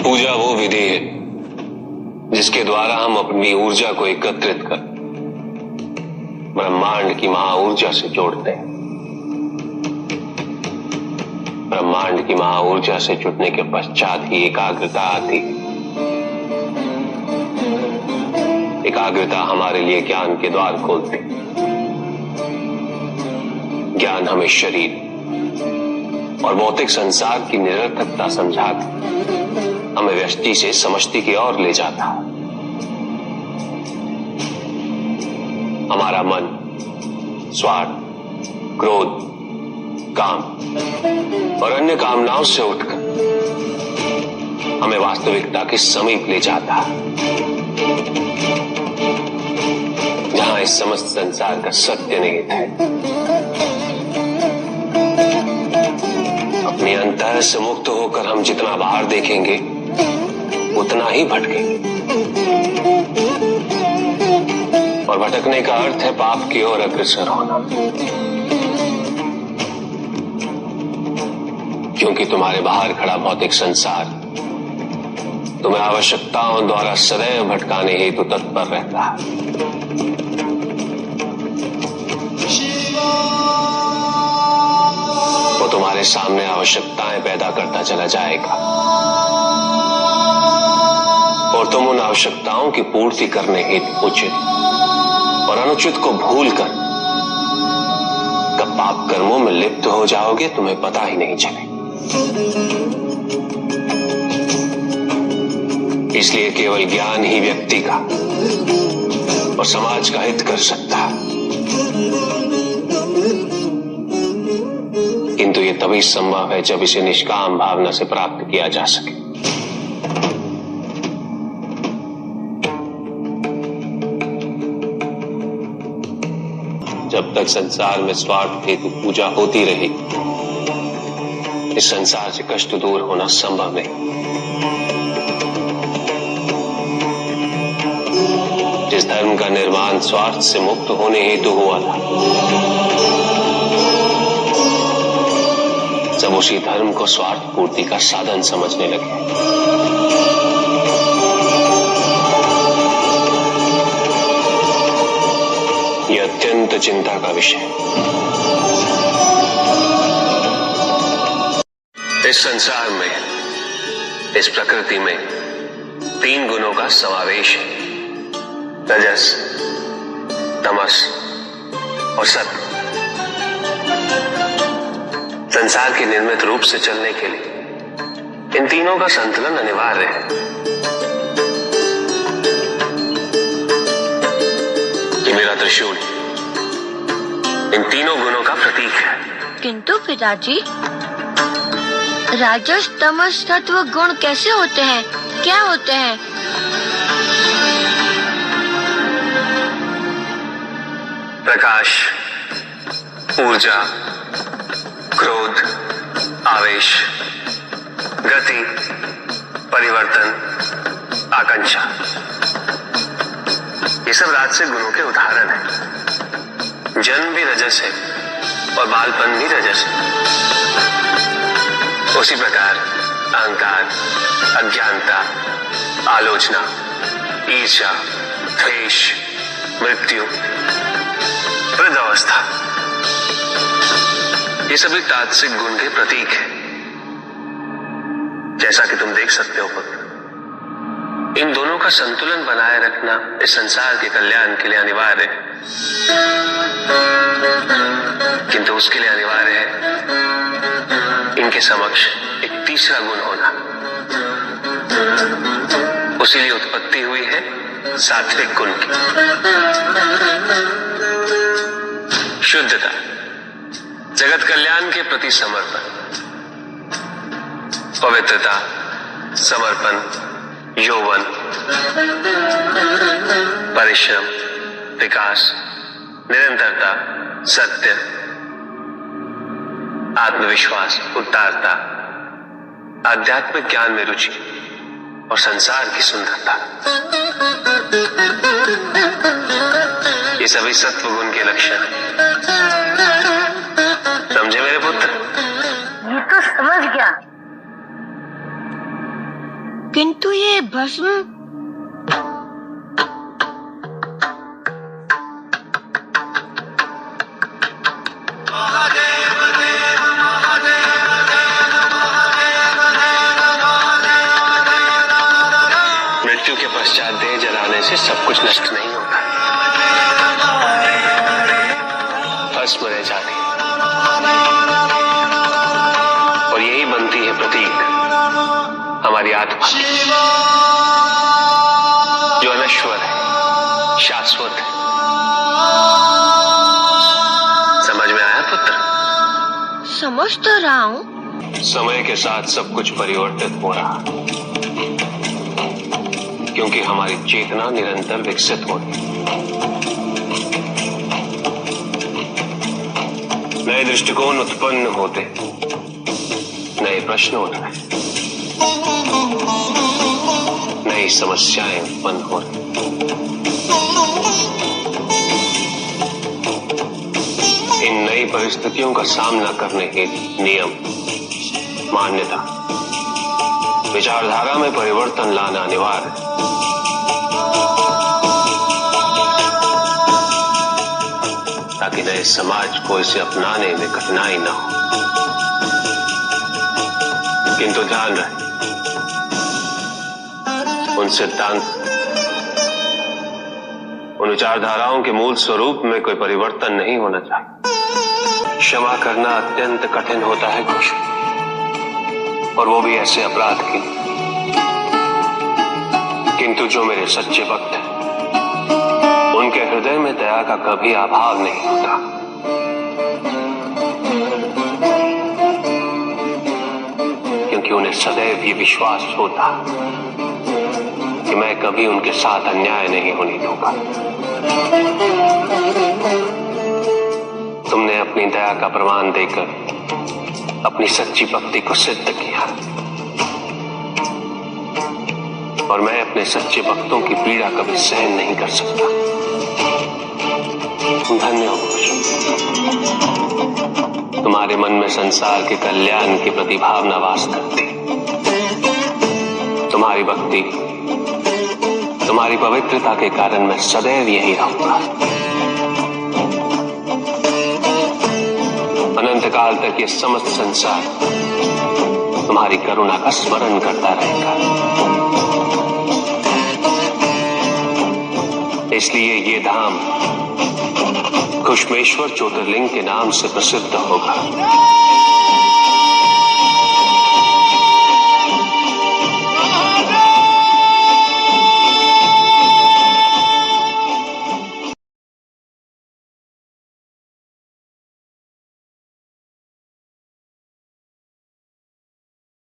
पूजा वो विधि है जिसके द्वारा हम अपनी ऊर्जा को एकत्रित कर ब्रह्मांड की महाऊर्जा से जोड़ते हैं। ब्रह्मांड की महाऊर्जा से जुड़ने के पश्चात ही एकाग्रता आती है। एकाग्रता हमारे लिए ज्ञान के द्वार खोलती है। ज्ञान हमें शरीर और भौतिक संसार की निरर्थकता समझाती, हमें व्यष्टि से समष्टि की ओर ले जाता। हमारा मन स्वार्थ, क्रोध, काम और अन्य कामनाओं से उठकर हमें वास्तविकता के समीप ले जाता, जहां इस समस्त संसार का सत्य निहित है। अपने अंतर से मुक्त होकर हम जितना बाहर देखेंगे उतना ही भटकेंगे, और भटकने का अर्थ है पाप की ओर अग्रसर होना। क्योंकि तुम्हारे बाहर खड़ा भौतिक संसार तुम्हें आवश्यकताओं द्वारा सदैव भटकाने हेतु तत्पर रहता है। वो तुम्हारे सामने आवश्यकताएं पैदा करता चला जाएगा और तुम उन आवश्यकताओं की पूर्ति करने हेतु उचित और अनुचित को भूलकर कब पाप कर्मों में लिप्त हो जाओगे तुम्हें पता ही नहीं चलेगा। इसलिए केवल ज्ञान ही व्यक्ति का और समाज का हित कर सकता है, किंतु ये तभी संभव है जब इसे निष्काम भावना से प्राप्त किया जा सके। जब तक संसार में स्वार्थ हेतु पूजा होती रही, इस संसार से कष्ट दूर होना संभव नहीं। जिस धर्म का निर्माण स्वार्थ से मुक्त होने हेतु हुआ था, सब उसी धर्म को स्वार्थ पूर्ति का साधन समझने लगे। यह अत्यंत चिंता का विषय है। इस संसार में, इस प्रकृति में 3 गुणों का समावेश है, रजस, तमस और सत्व। संसार के निर्मित रूप से चलने के लिए इन तीनों का संतुलन अनिवार्य है। ये मेरा त्रिशूल इन तीनों गुणों का प्रतीक है। किंतु पिताजी, राजस, तमस, सत्व गुण कैसे होते हैं? क्या होते हैं? प्रकाश, ऊर्जा, क्रोध, आवेश, गति, परिवर्तन, आकांक्षा, ये सब राजसिक गुणों के उदाहरण हैं। जन्म भी रजस है और बालपन भी रजस है। उसी प्रकार अहंकार, अज्ञानता, आलोचना, ईर्ष्या, द्वेष, मृत्यु, वृद्धावस्था, ये सभी तात्विक गुण के प्रतीक हैं। जैसा कि तुम देख सकते हो पुत्र, इन दोनों का संतुलन बनाए रखना इस संसार के कल्याण के लिए अनिवार्य है, किंतु उसके लिए अनिवार्य है इनके समक्ष एक तीसरा गुण होना। उसी लिए उत्पत्ति हुई है सात्विक गुण की। शुद्धता, जगत कल्याण के प्रति समर्पण, पवित्रता, समर्पण, यौवन, परिश्रम, विकास, निरंतरता, सत्य, आत्मविश्वास, उदारता, आध्यात्मिक ज्ञान में रुचि और संसार की सुंदरता, ये सभी सत्व गुण के लक्षण हैं। समझे मेरे पुत्र? ये तो समझ गया, किंतु ये भस्म मृत्यु के पश्चात देह जलाने से सब कुछ नष्ट नहीं होता, भस्म रह जाती और यही बनती है प्रतीक हमारी आत्मा की, जो अनश्वर है, शाश्वत है। समझ में आया पुत्र? समझ तो रहा हूँ। समय के साथ सब कुछ परिवर्तित हो रहा, क्योंकि हमारी चेतना निरंतर विकसित हो रही। नए दृष्टिकोण उत्पन्न होते, नए प्रश्न उठते, नई समस्याएं उत्पन्न हो रही। इन नई परिस्थितियों का सामना करने के नियम, मान्यता, विचारधारा में परिवर्तन लाना अनिवार्य है। ताकि नए समाज को इसे अपनाने में कठिनाई न हो। किंतु ध्यान रहे, उन सिद्धांत, उन विचारधाराओं के मूल स्वरूप में कोई परिवर्तन नहीं होना चाहिए। क्षमा करना अत्यंत कठिन होता है कुछ, और वो भी ऐसे अपराध की। किंतु जो मेरे सच्चे भक्त हैं, उनके हृदय में दया का कभी अभाव नहीं होता। क्योंकि उन्हें सदैव ये विश्वास होता कि मैं कभी उनके साथ अन्याय नहीं होने दूंगा। तुमने अपनी दया का प्रमाण देकर अपनी सच्ची भक्ति को सिद्ध किया, और मैं अपने सच्चे भक्तों की पीड़ा कभी सहन नहीं कर सकता। धन्य हो तुम्हारे मन में संसार के कल्याण के प्रति भावना वास करती। तुम्हारी भक्ति, तुम्हारी पवित्रता के कारण मैं सदैव यही रहूंगा। अनंत काल तक ये समस्त संसार तुम्हारी करुणा का स्मरण करता रहेगा। इसलिए ये धाम घुश्मेश्वर ज्योतिर्लिंग के नाम से प्रसिद्ध होगा।